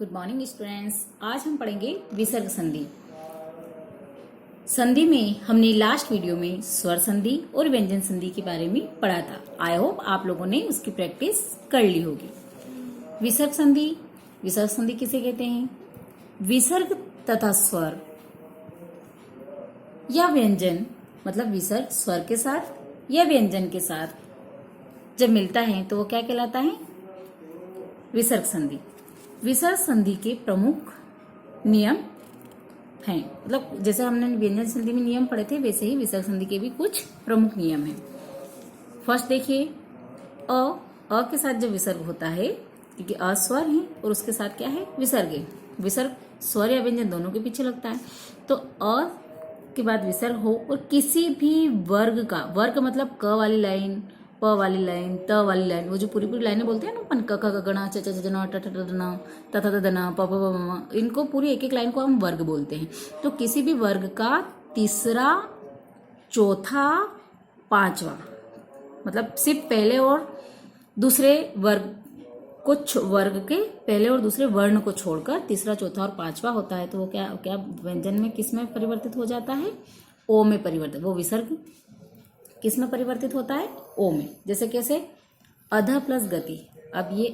Good morning students. आज हम पढ़ेंगे विसर्ग संधि। संधि में हमने लास्ट वीडियो में स्वर संधि और व्यंजन संधि के बारे में पढ़ा था। आई होप आप लोगों ने उसकी प्रैक्टिस कर ली होगी। विसर्ग संधि किसे कहते हैं? विसर्ग तथा स्वर या व्यंजन, मतलब विसर्ग स्वर के साथ या व्यंजन के साथ जब मिलता है तो वो क्या कहलाता है? विसर्ग संधि। विसर्ग संधि के प्रमुख नियम हैं, मतलब जैसे हमने व्यंजन संधि में नियम पढ़े थे वैसे ही विसर्ग संधि के भी कुछ प्रमुख नियम हैं। फर्स्ट देखिए, अ के साथ जब विसर्ग होता है, क्योंकि अ स्वर है और उसके साथ क्या है? विसर्ग है। विसर्ग स्वर या व्यंजन दोनों के पीछे लगता है। तो अ के बाद विसर्ग हो और किसी भी वर्ग का, वर्ग मतलब क वाली लाइन, प वाली लाइन, त वाली लाइन, वो जो पूरी पूरी लाइनें बोलते हैं ना अपन, क ख गणा च च जना ट ठ ड न त थ द न प प प म, इनको पूरी एक एक लाइन को हम वर्ग बोलते हैं। तो किसी भी वर्ग का तीसरा, चौथा, पांचवा, मतलब सिर्फ पहले और दूसरे वर्ग, कुछ वर्ग के पहले और दूसरे वर्ण को छोड़कर तीसरा, चौथा और पांचवा होता है, तो वो क्या क्या व्यंजन में किस में परिवर्तित हो जाता है? ओ में परिवर्तित। वो विसर्ग किस में परिवर्तित होता है? ओ में। जैसे कैसे? अध प्लस गति। अब ये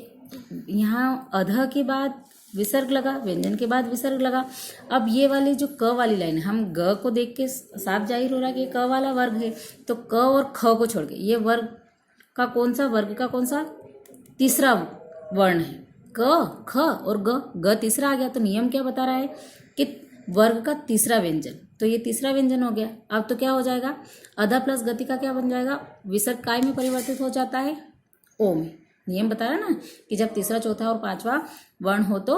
यहाँ अध के बाद विसर्ग लगा, व्यंजन के बाद विसर्ग लगा। अब ये वाली जो क वाली लाइन है, हम ग को देख के साफ जाहिर हो रहा है कि क वाला वर्ग है, तो क और ख को छोड़ के ये वर्ग का कौन सा, वर्ग का कौन सा? तीसरा वर्ण है। क, ख और ग तीसरा आ गया। तो नियम क्या बता रहा है कि वर्ग का तीसरा व्यंजन, तो ये तीसरा व्यंजन हो गया। अब तो क्या हो जाएगा? अधा प्लस गति का क्या बन जाएगा? विसर्ग काय में परिवर्तित हो जाता है? ओ में। नियम बता रहा है ना कि जब तीसरा, चौथा और पांचवा वर्ण हो तो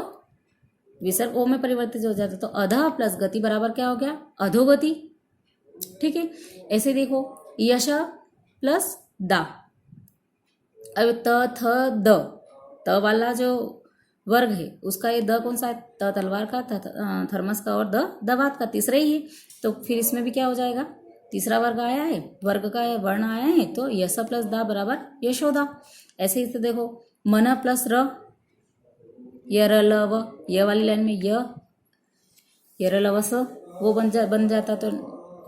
विसर्ग ओ में परिवर्तित हो जाता है। तो अधा प्लस गति बराबर क्या हो गया? अधोगति। ठीक है, ऐसे देखो, यश प्लस दा। अब त थ द, त वाला जो वर्ग है उसका ये द कौन सा है? त तलवार का, त थर्मस का और द दवात का, तीसरा ही है। तो फिर इसमें भी क्या हो जाएगा? तीसरा वर्ग आया है, वर्ग का वर्ण आया है, तो यश प्लस दा बराबर यशोदा। ऐसे ही तो देखो, मन प्लस र, यरलव, य वाली लाइन में य, यरलवस वो बन जाता। तो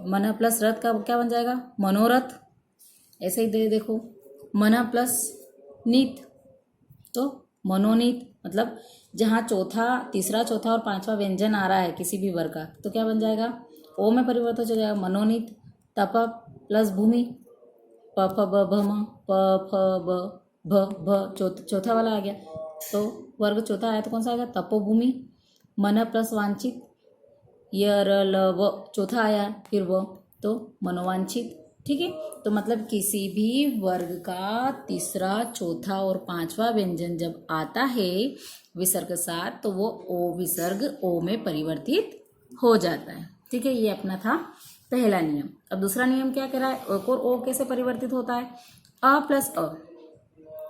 मन प्लस रथ का क्या बन जाएगा? मनोरथ। ऐसे ही देखो, मन प्लस नीत, तो मनोनीत। मतलब जहाँ चौथा, तीसरा, चौथा और पांचवा व्यंजन आ रहा है किसी भी वर्ग का, तो क्या बन जाएगा? ओ में परिवर्तन हो जाएगा, मनोनीत। तप प्लस भूमि, प फ ब भ म, प फ ब भ भ, चौथा वाला आ गया। तो वर्ग चौथा आया तो कौन सा आएगा? तपोभूमि। मन प्लस वांछित, य र ल व, चौथा आया फिर वो, तो मनोवांछित। ठीक है, तो मतलब किसी भी वर्ग का तीसरा, चौथा और पांचवा व्यंजन जब आता है विसर्ग के साथ, तो वो ओ विसर्ग ओ में परिवर्तित हो जाता है। ठीक है, ये अपना था पहला नियम। अब दूसरा नियम क्या कह रहा है? और ओ कैसे परिवर्तित होता है? अ प्लस अ,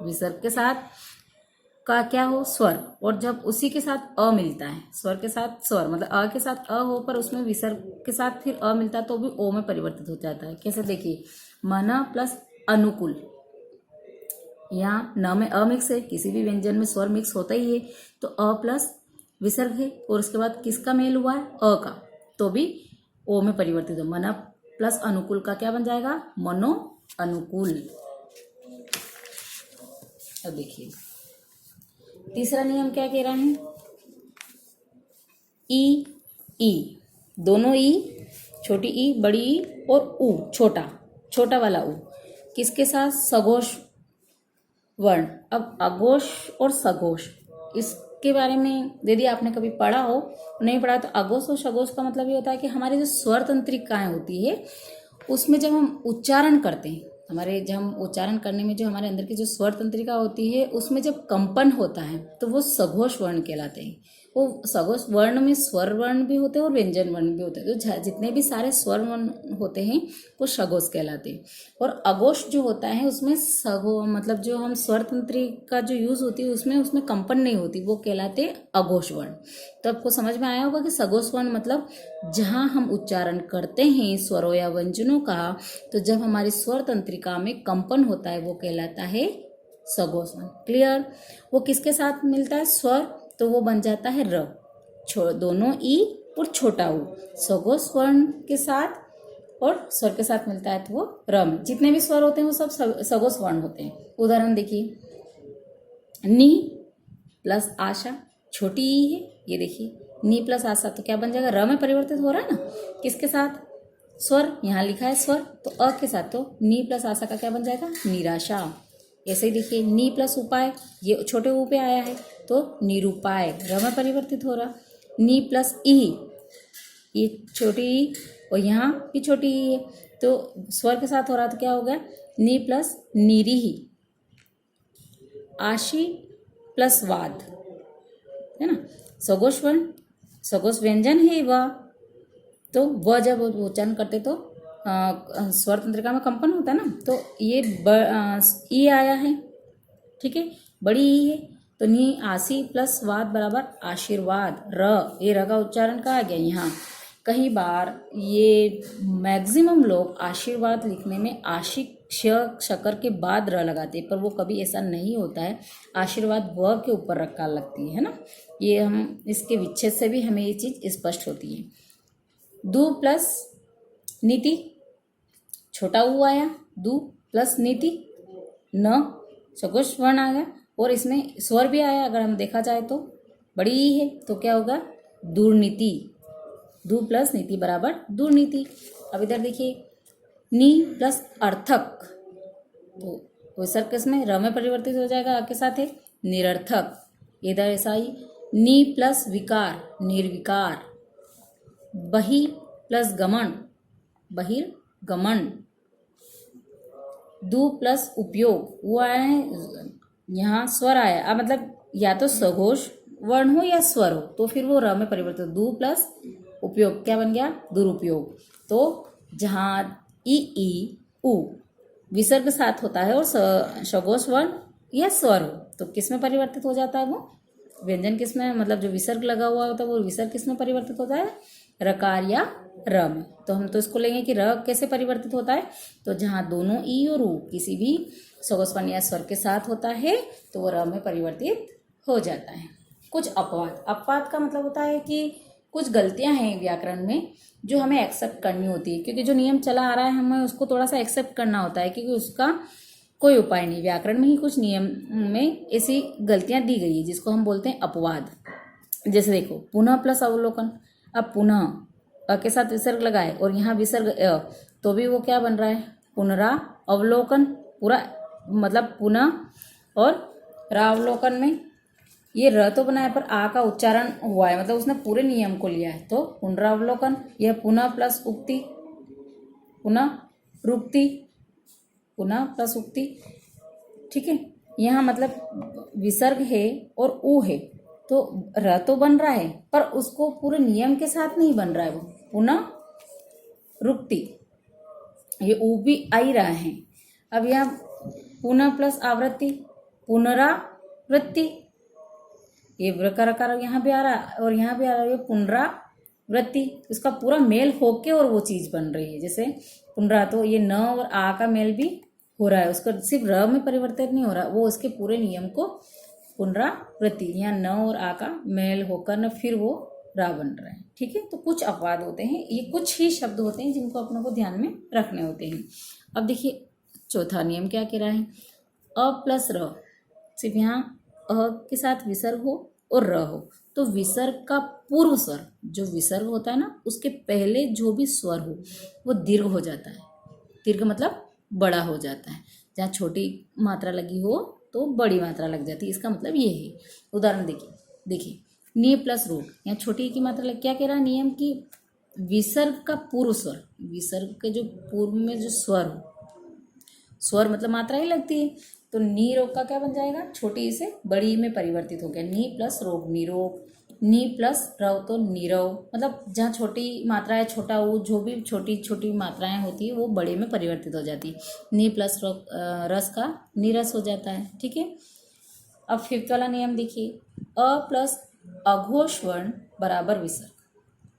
विसर्ग के साथ का क्या हो? स्वर, और जब उसी के साथ अ मिलता है, स्वर के साथ स्वर, मतलब अ के साथ अ हो पर उसमें विसर्ग के साथ फिर अ मिलता है, तो भी ओ में परिवर्तित हो जाता है। कैसे? देखिए, मन प्लस अनुकूल, यहाँ न में अ मिक्स है, किसी भी व्यंजन में स्वर मिक्स होता ही है, तो अ प्लस विसर्ग है और उसके बाद किसका मेल हुआ है? अ का, तो भी ओ में परिवर्तित हो। मन प्लस अनुकूल का क्या बन जाएगा? मनो अनुकूल। अब देखिए तीसरा नियम क्या कह रहा है? ई, दोनों ई, छोटी ई, बड़ी ई और ऊ, छोटा वाला ऊ, किसके साथ? सघोष वर्ण। अब अघोष और सघोष, इसके बारे में यदि आपने कभी पढ़ा हो, नहीं पढ़ा तो अघोष और सघोष का मतलब ये होता है कि हमारी जो स्वर तंत्रिकाएं होती है उसमें जब हम उच्चारण करते हैं, जब हम उच्चारण करने में जो हमारे अंदर की जो स्वर तंत्रिका होती है उसमें जब कंपन होता है तो वो सघोष वर्ण कहलाते हैं। वो सघोष वर्ण में स्वर वर्ण भी होते हैं और व्यंजन वर्ण भी होते हैं। तो जितने भी सारे स्वर वर्ण होते हैं वो सघोष कहलाते हैं। और अघोष जो होता है उसमें मतलब जो हम स्वर तंत्रिका जो यूज होती है उसमें कंपन नहीं होती, वो कहलाते अघोष वर्ण। तो आपको समझ में आया होगा कि सघोष वर्ण मतलब जहाँ हम उच्चारण करते हैं स्वरों या व्यंजनों का, तो जब हमारी स्वर तंत्रिका में कंपन होता है वो कहलाता है सघोष वर्ण। क्लियर? वो किसके साथ मिलता है? स्वर। तो वो बन जाता है र। दोनों ई और छोटा ऊ सगो स्वर्ण के साथ और स्वर के साथ मिलता है तो वो र में। जितने भी स्वर होते हैं वो सब सगो स्वर्ण होते हैं। उदाहरण देखिए, नी प्लस आशा, छोटी ई है, ये देखिए नी प्लस आशा तो क्या बन जाएगा, र में परिवर्तित हो रहा है ना। किसके साथ, स्वर, यहाँ लिखा है स्वर तो अ के साथ, तो नी प्लस आशा का क्या बन जाएगा, निराशा। ऐसे ही देखिए नी प्लस उपाय, ये छोटे ऊ पे आया है तो निरुपाय, र में परिवर्तित हो रहा। नी प्लस ई, ये छोटी ई और यहाँ भी छोटी ई है तो स्वर के साथ हो रहा तो क्या हो गया, नी प्लस निरीही। आशी प्लस वाद है ना, सगोश वर्ण, सगोश व्यंजन है वह, तो वह जब उच्चारण करते तो स्वर तंत्रिका में कंपन होता है ना, तो ये ई आया है, ठीक है, बड़ी ई है तो नी आशी प्लस वाद बराबर आशीर्वाद, र, ये र का उच्चारण कहा गया यहाँ। कई बार ये मैक्सिमम लोग आशीर्वाद लिखने में आशी शकर के बाद र लगाते हैं, पर वो कभी ऐसा नहीं होता है। आशीर्वाद व के ऊपर रकार लगती है ना, ये हम इसके विच्छेद से भी हमें ये चीज स्पष्ट होती है। दु प्लस नीति, छोटा ऊ आया, दु प्लस नीति, न सगोश वर्ण आ गया और इसमें स्वर भी आया। अगर हम देखा जाए तो बड़ी ई है तो क्या होगा, दुर्नीति, दु प्लस नीति बराबर दुर्नीति। अब इधर देखिए नी प्लस अर्थक, तो विसर्ग किसमें, र में परिवर्तित हो जाएगा, आ के साथ है निरर्थक। इधर ऐसा ही नी प्लस विकार, निर्विकार। बहि प्लस गमन, बहिर्गमन। दु प्लस उपयोग, वो आया है यहाँ स्वर आया, अब मतलब या तो सघोष वर्ण हो या स्वर हो तो फिर वो र में परिवर्तित। दु प्लस उपयोग क्या बन गया, दुरुपयोग। तो जहाँ ई उ विसर्ग साथ होता है और सघोष वर्ण या स्वर हो तो किस में परिवर्तित हो जाता है, वो व्यंजन किस में, मतलब जो विसर्ग लगा हुआ होता है वो विसर्ग किस में परिवर्तित होता है, रकार या र में। तो हम तो इसको लेंगे कि र कैसे परिवर्तित होता है, तो जहाँ दोनों ई और उ किसी भी सघोष वर्ण या स्वर के साथ होता है तो वो र में परिवर्तित हो जाता है। कुछ अपवाद, अपवाद का मतलब होता है कि कुछ गलतियां हैं व्याकरण में जो हमें एक्सेप्ट करनी होती है, क्योंकि जो नियम चला आ रहा है हमें उसको थोड़ा सा एक्सेप्ट करना होता है, क्योंकि उसका कोई उपाय नहीं। व्याकरण में ही कुछ नियम में ऐसी गलतियां दी गई है जिसको हम बोलते हैं अपवाद। जैसे देखो पुनः प्लस अवलोकन, अब पुनः अ के साथ विसर्ग लगाए और यहाँ विसर्ग अ, तो भी वो क्या बन रहा है, पुनरा अवलोकन। पूरा मतलब पुनः और रावलोकन में ये र तो बनाया पर आ का उच्चारण हुआ है, मतलब उसने पूरे नियम को लिया है। तो पुनरावलोकन, यह पुनः प्लस उक्ति, पुनः रुक्ति, पुनः प्लस उक्ति, ठीक है। यहाँ मतलब विसर्ग है और ऊ है तो र तो बन रहा है पर उसको पूरे नियम के साथ नहीं बन रहा है, वो पुनः रुक्ति, ये ऊ भी आ ही रहा है। अब यहाँ पुनः प्लस आवृत्ति, पुनरावृत्ति, ये वृकार यहाँ भी आ रहा है और यहाँ भी आ रहा है, ये पुनरावृत्ति, उसका पूरा मेल होके और वो चीज बन रही है। जैसे पुनरा तो ये न और आ का मेल भी हो रहा है, उसका सिर्फ र में परिवर्तित नहीं हो रहा, वो उसके पूरे नियम को पुनरावृत्ति, यहाँ न और आ का मेल होकर न फिर वो रा बन रहा है, ठीक है। तो कुछ अपवाद होते हैं, ये कुछ ही शब्द होते हैं जिनको अपनों को ध्यान में रखने होते हैं। अब देखिए चौथा नियम क्या कह रहा है, अ प्लस र, सिर्फ यहाँ अ के साथ विसर्ग हो और र हो तो विसर्ग का पूर्व स्वर, जो विसर्ग होता है ना उसके पहले जो भी स्वर हो वो दीर्घ हो जाता है। दीर्घ मतलब बड़ा हो जाता है, जहाँ छोटी मात्रा लगी हो तो बड़ी मात्रा लग जाती है, इसका मतलब ये है। उदाहरण देखिए नी प्लस रूट, यहाँ छोटी की मात्रा लग, क्या कह रहा है नियम की विसर्ग का पूर्व स्वर, विसर्ग के जो पूर्व में जो स्वर हो, स्वर मतलब मात्रा ही लगती है, तो नी रोग का क्या बन जाएगा, छोटी से बड़ी में परिवर्तित हो गया, नी प्लस रोग निरोग, नी प्लस रव तो नीरव, मतलब जहाँ छोटी मात्रा है, छोटा ऊ, जो भी छोटी छोटी मात्राएं होती है वो बड़े में परिवर्तित हो जाती है। नी प्लस रस का नीरस हो जाता है, ठीक है। अब फिफ्थ वाला नियम देखिए, अ प्लस अघोष वर्ण बराबर विसर्ग।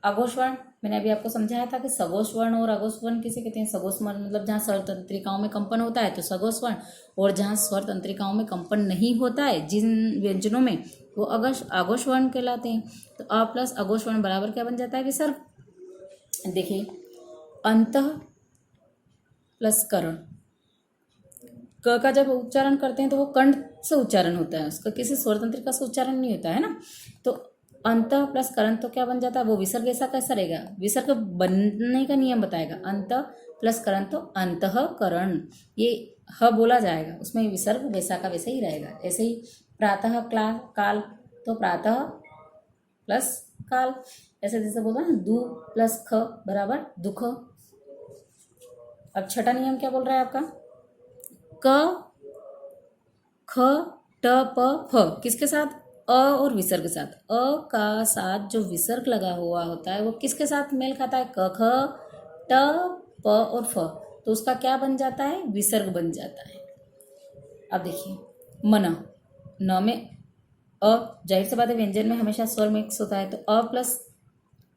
अघोष वर्ण मैंने अभी आपको समझाया था कि सघोष वर्ण और अघोष वर्ण किसे कहते हैं। सघोष वर्ण मतलब जहाँ स्वर तंत्रिकाओं में कंपन होता है तो सघोष वर्ण, और जहाँ स्वर तंत्रिकाओं में कंपन नहीं होता है जिन व्यंजनों में वो आघोष वर्ण कहलाते हैं। तो अ प्लस आघोष वर्ण बराबर क्या बन जाता है? विसर्ग। देखिए अंतः प्लस करण, क का जब उच्चारण करते हैं तो वो कंठ से उच्चारण होता है, उसका किसी स्वर तंत्रिका से उच्चारण नहीं होता है ना। तो अंतः प्लस करण तो क्या बन जाता है? वो विसर्ग ऐसा कैसा रहेगा? विसर्ग बनने का नियम बताएगा। अंतः प्लस करण तो अंतःकरण, ये ह बोला जाएगा, उसमें विसर्ग वैसा का वैसा ही रहेगा। ऐसे ही प्रातः काल तो प्रातः प्लस काल, ऐसे जैसे बोला ना दु प्लस ख बराबर दुख। अब छठा नियम क्या बोल रहा है आपका? क ख ट प फ किसके साथ? अ और विसर्ग के साथ। अ का साथ जो विसर्ग लगा हुआ होता है वो किसके साथ मेल खाता है? क ख ट प और फ, तो उसका क्या बन जाता है? विसर्ग बन जाता है। अब देखिए मन, न में अ, जाहिर सी बात है व्यंजन में हमेशा स्वर मिक्स होता है, तो अ प्लस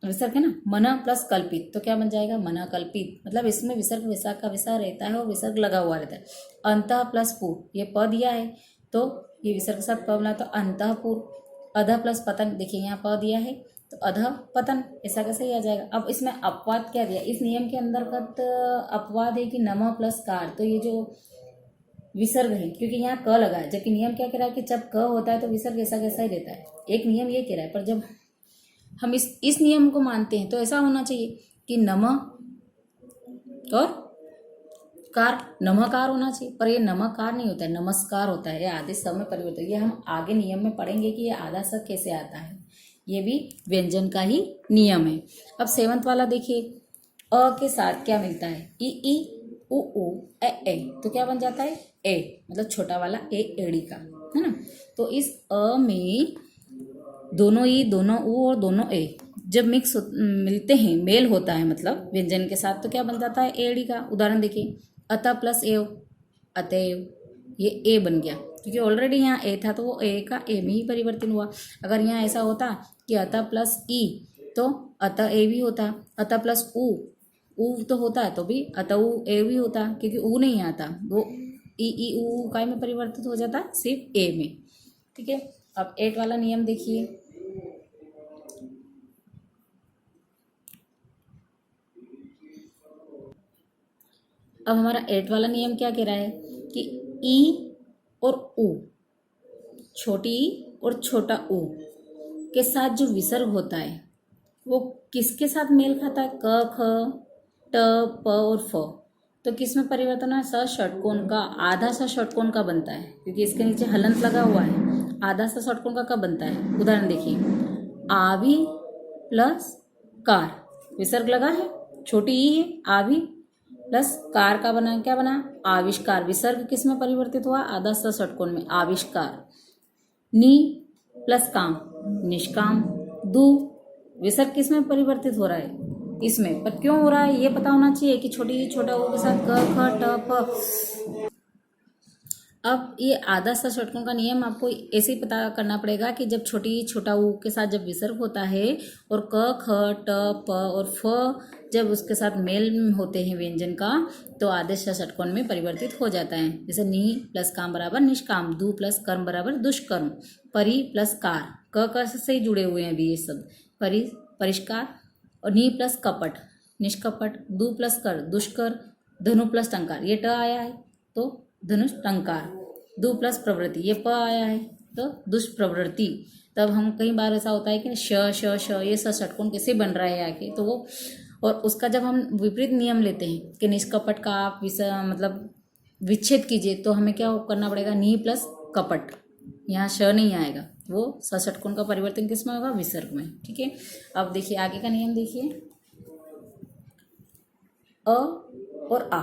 विसर्ग है ना, मना प्लस कल्पित तो क्या बन जाएगा? मना कल्पित, मतलब इसमें विसर्ग वैसा का वैसा रहता है और विसर्ग लगा हुआ रहता है। अंतः प्लस पुर, ये प दिया है तो ये विसर्ग के साथ प बना तो अंतःपुर। अध प्लस पतन, देखिए यहाँ प दिया है तो अध पतन, ऐसा कैसे ही आ जाएगा। अब इसमें अपवाद क्या दिया? इस नियम के अंतर्गत अपवाद है कि नम प्लस कार, तो ये जो विसर्ग है क्योंकि यहाँ क लगा है, जबकि नियम क्या कह रहा है कि जब क होता है तो विसर्ग ऐसा कैसा ही रहता है। एक नियम ये कह रहा है, पर जब हम इस नियम को मानते हैं तो ऐसा होना चाहिए कि नम और कार, नमकार होना चाहिए, पर ये नमकार नहीं होता है, नमस्कार होता है। ये आधे स में परिवर्तन, ये हम आगे नियम में पढ़ेंगे कि ये आधा स कैसे आता है, ये भी व्यंजन का ही नियम है। अब सेवंथ वाला देखिए, अ के साथ क्या मिलता है? ई उ ए, तो क्या बन जाता है? ए, मतलब छोटा वाला ए एड़ी का, है ना। तो इस अ में दोनों ई, दोनों उ और दोनों ए जब मिलते हैं, मेल होता है मतलब व्यंजन के साथ, तो क्या बन जाता है? एड़ी का। उदाहरण देखिए, अतः प्लस एव, अतएव, ये ए बन गया क्योंकि ऑलरेडी यहाँ ए था तो वो ए का ए में ही परिवर्तन हुआ। अगर यहाँ ऐसा होता कि अतः प्लस ई तो अतः ए भी होता, अतः प्लस उ तो होता है तो भी अतः उ ए भी होता, क्योंकि उ नहीं आता, वो ई उ काय में परिवर्तित हो जाता, सिर्फ ए में। ठीक है, अब 8 वाला नियम देखिए, अब हमारा 8 वाला नियम क्या कह रहा है कि ई और उ, छोटी ई और छोटा उ के साथ जो विसर्ग होता है वो किसके साथ मेल खाता है? क ख ट प और फ, तो किस में परिवर्तन है? स षटकोण का, आधा स षटकोण का बनता है क्योंकि इसके नीचे हलंत लगा हुआ है। आधा स षटकोण का कब बनता है? उदाहरण देखिए, आवी प्लस कार, विसर्ग लगा है, छोटी ई है, आवी प्लस कार का बना, क्या बना? आविष्कार। विसर्ग किस में परिवर्तित हुआ? आधा स षटकोण में, आविष्कार। नी प्लस काम, निष्काम। दू, विसर्ग किस में परिवर्तित हो रहा है? इसमें, पर क्यों हो रहा है ये पता होना चाहिए कि छोटी छोटा ऊ के साथ क ख ट प। अब ये आधा सा षटकोण का नियम आपको ऐसे ही पता करना पड़ेगा कि जब छोटी छोटा ऊ के साथ जब विसर्ग होता है और क ख ट प और फ जब उसके साथ मेल होते हैं व्यंजन का, तो आधे सा षटकोण में परिवर्तित हो जाता है। जैसे नी प्लस काम बराबर निष्काम, दु प्लस कर्म बराबर दुष्कर्म, परि प्लस कार, क से ही जुड़े हुए हैं अभी ये सब, परिष्कार, और नी प्लस कपट निष्कपट, दु प्लस कर दुष्कर, धनु प्लस टंकार, ये ट आया है तो धनुष टंकार, दु प्लस प्रवृत्ति, ये प आया है तो दुष्प्रवृत्ति। तब हम कई बार ऐसा होता है कि श ये स षटकोण कैसे बन रहा है आके, तो वो, और उसका जब हम विपरीत नियम लेते हैं कि निष्कपट का आप मतलब विच्छेद कीजिए, तो हमें क्या करना पड़ेगा? नी प्लस कपट, यहाँ श नहीं आएगा, वो स षटकोण का परिवर्तन किस में होगा? विसर्ग में। ठीक है, अब देखिए आगे का नियम देखिए, अ और आ,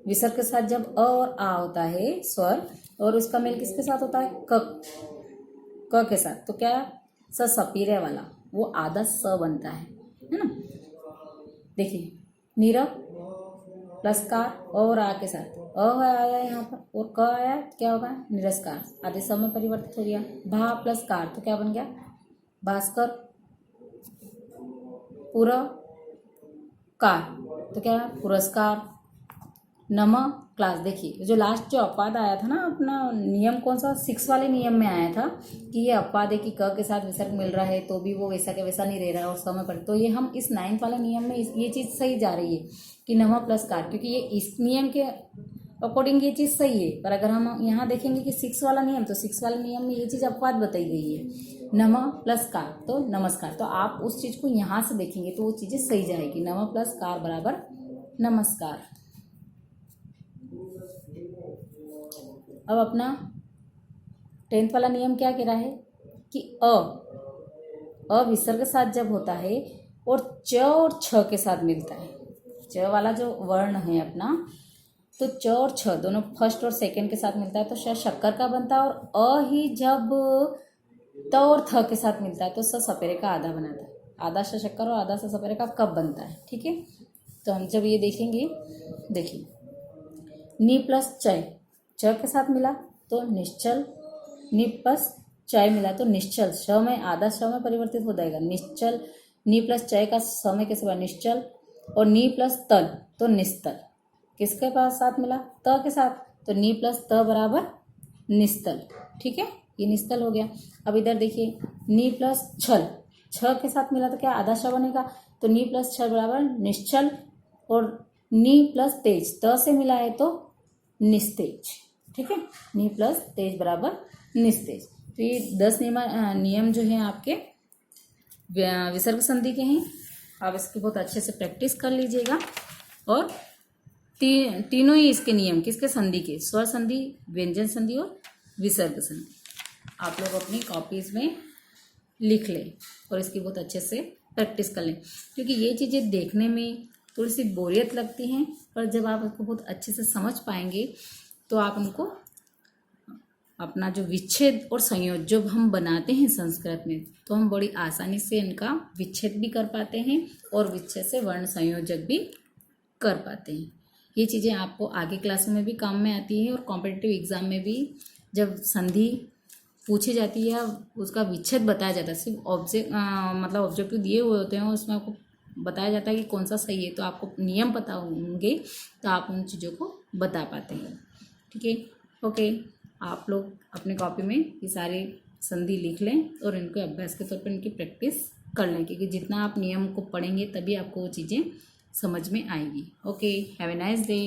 विसर्ग के साथ जब अ और आ होता है स्वर, और उसका मेल किसके साथ होता है? क के साथ, तो क्या? स सपीरे वाला, वो आधा स बनता है ना। देखिए, नीरव प्लस कार और आ के साथ, अ आया यहाँ पर और क आया, क्या होगा? निरस्कार, आधे स में परिवर्तित हो गया। भा प्लस कार, तो क्या बन गया? भास्कर। पुर कार, तो क्या? पुरस्कार। नम क्लास। देखिए जो लास्ट जो अपवाद आया था ना, अपना नियम कौन सा 6 वाले नियम में आया था कि ये अपवाद है कि क के साथ विसर्ग मिल रहा है तो भी वो वैसा के वैसा नहीं रह रहा है और समय पर, तो ये हम इस 9th वाले नियम में ये चीज़ सही जा रही है कि नवा प्लस कार, क्योंकि ये इस नियम के अकॉर्डिंग ये चीज़ सही है। पर अगर हम यहाँ देखेंगे कि 6 वाला नियम, तो 6 वाले नियम में ये चीज़ अपवाद बताई गई है, नमा प्लस कार तो नमस्कार। तो आप उस चीज़ को यहाँ से देखेंगे तो वो चीज़ें सही जाएगी, नमा प्लस कार बराबर नमस्कार। अब अपना 10th वाला नियम क्या कह रहा है कि अ विसर्ग के साथ जब होता है और च और छ के साथ मिलता है, च वाला जो वर्ण है अपना, तो च और छ दोनों फर्स्ट और सेकंड के साथ मिलता है तो श शक्कर का बनता है, और अ ही जब त और थ के साथ मिलता है तो स सपेरे का आधा बनाता है। आधा श शक्कर और आधा स सपेरे का कब बनता है, ठीक है। तो हम जब ये देखेंगे, देखिए नी प्लस चय, च के साथ मिला तो निश्चल, नी प्लस चय मिला तो निश्चल, श में आधा श में परिवर्तित हो जाएगा निश्चल, नी प्लस चय का स में कैसे बना निश्चल, और नी प्लस तल तो निस्तल। किसके पास साथ मिला, त के साथ, तो नी प्लस त बराबर निस्तल, ठीक है, ये निस्तल हो गया। अब इधर देखिए नी प्लस छल, छ के साथ मिला तो क्या आधा श बनेगा, तो नी प्लस छल बराबर निश्चल, और नी प्लस तेज त से मिला है तो निस्तेज, ठीक है, नी प्लस तेज बराबर निस्तेज। तो ये 10 नियम जो है आपके विसर्ग संधि के हैं। आप इसकी बहुत अच्छे से प्रैक्टिस कर लीजिएगा। और तीनों ही इसके नियम किसके संधि के, स्वर संधि, व्यंजन संधि और विसर्ग संधि, आप लोग अपनी कॉपीज में लिख लें और इसकी बहुत अच्छे से प्रैक्टिस कर लें, क्योंकि ये चीज़ें देखने में थोड़ी सी बोरियत लगती हैं, पर जब आप इसको बहुत अच्छे से समझ पाएंगे तो आप उनको अपना जो विच्छेद और संयोजक जब हम बनाते हैं संस्कृत में, तो हम बड़ी आसानी से इनका विच्छेद भी कर पाते हैं और विच्छेद से वर्ण संयोजक भी कर पाते हैं। ये चीज़ें आपको आगे क्लासों में भी काम में आती है और कॉम्पिटिटिव एग्जाम में भी जब संधि पूछी जाती है उसका विच्छेद बताया जाता है, सिर्फ ऑब्जेक्टिव दिए हुए होते हैं और उसमें आपको बताया जाता है कि कौन सा सही है, तो आपको नियम पता होंगे तो आप उन चीज़ों को बता पाते हैं, ठीक है। ओके, आप लोग अपने कॉपी में ये सारे संधि लिख लें और इनको अभ्यास के तौर पर इनकी प्रैक्टिस कर लें, क्योंकि जितना आप नियम को पढ़ेंगे तभी आपको वो चीज़ें समझ में आएगी। Okay, have a nice day.